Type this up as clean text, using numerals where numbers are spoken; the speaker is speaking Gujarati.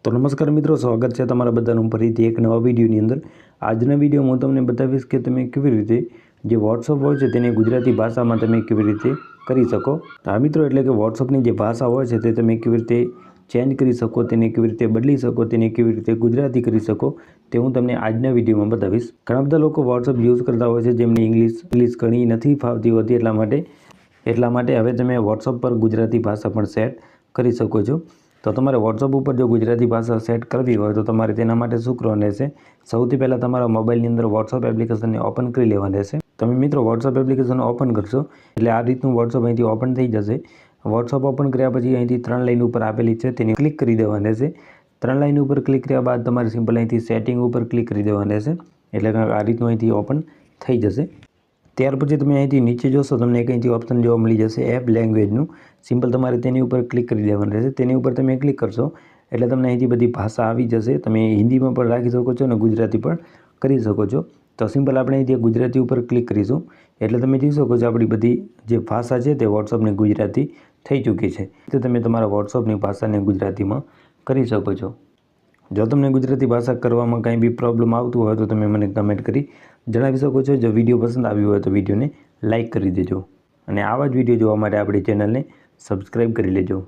તો નમસ્કાર મિત્રો, સ્વાગત છે તમારા બધાનું ફરીથી એક નવા વિડીયોની અંદર। આજના વિડીયોમાં હું તમને બતાવીશ કે તમે કેવી રીતે જે વોટ્સઅપ હોય છે તેને ગુજરાતી ભાષામાં તમે કેવી રીતે કરી શકો। હા મિત્રો, એટલે કે વોટ્સઅપની જે ભાષા હોય છે તે તમે કેવી રીતે ચેન્જ કરી શકો, તેને કેવી રીતે બદલી શકો, તેને કેવી રીતે ગુજરાતી કરી શકો તે હું તમને આજના વિડીયોમાં બતાવીશ। ઘણા બધા લોકો વોટ્સઅપ યુઝ કરતા હોય છે જેમને ઇંગ્લિશ ઘણી નથી ફાવતી હોતી, એટલા માટે હવે તમે વોટ્સઅપ પર ગુજરાતી ભાષા પણ સેટ કરી શકો છો। તો તમારે વોટ્સઅપ ઉપર જો ગુજરાતી ભાષા સેટ કરવી હોય તો તમારે તેના માટે શું કરવાનું રહેશે? સૌથી પહેલાં તમારા મોબાઈલની અંદર વોટ્સઅપ એપ્લિકેશનને ઓપન કરી લેવાનું રહેશે। તમે મિત્રો વોટ્સઅપ એપ્લિકેશન ઓપન કરશો એટલે આ રીતનું વોટ્સઅપ અહીંથી ઓપન થઈ જશે। વોટ્સઅપ ઓપન કર્યા પછી અહીંથી 3 લાઈન ઉપર આપેલી છે તેની ક્લિક કરી દેવાની રહેશે। 3 લાઈન ઉપર ક્લિક કર્યા બાદ તમારે સિમ્પલ અહીંથી સેટિંગ ઉપર ક્લિક કરી દેવાનું રહેશે, એટલે કે આ રીતનું અહીંથી ઓપન થઈ જશે। ત્યાર પછી તમે અહીંથી નીચે જોશો, તમને એક અહીંથી ઓપ્શન જોવા મળી જશે એપ લેંગ્વેજનું। સિમ્પલ તમારે તેની ઉપર ક્લિક કરી દેવાનું રહેશે। તેની ઉપર તમે ક્લિક કરશો એટલે તમને અહીંથી બધી ભાષા આવી જશે। તમે હિન્દીમાં પણ રાખી શકો છો અને ગુજરાતી પણ કરી શકો છો। તો સિમ્પલ આપણે અહીંથી ગુજરાતી ઉપર ક્લિક કરીશું એટલે તમે જોઈ શકો છો આપણી બધી જે ભાષા છે તે વોટ્સઅપની ગુજરાતી થઈ ચૂકી છે। તો તમે તમારા વોટ્સઅપની ભાષાને ગુજરાતીમાં કરી શકો છો। જો તમને ગુજરાતી ભાષા કરવામાં કંઈ બી પ્રોબ્લેમ આવતું હોય તો તમે મને કમેન્ટ કરી જણાવી શકો છો। જો વિડીયો પસંદ આવ્યો હોય તો વિડીયોને લાઇક કરી દેજો અને આવા જ વિડીયો જોવા માટે આપણી ચેનલને સબસ્ક્રાઈબ કરી લેજો।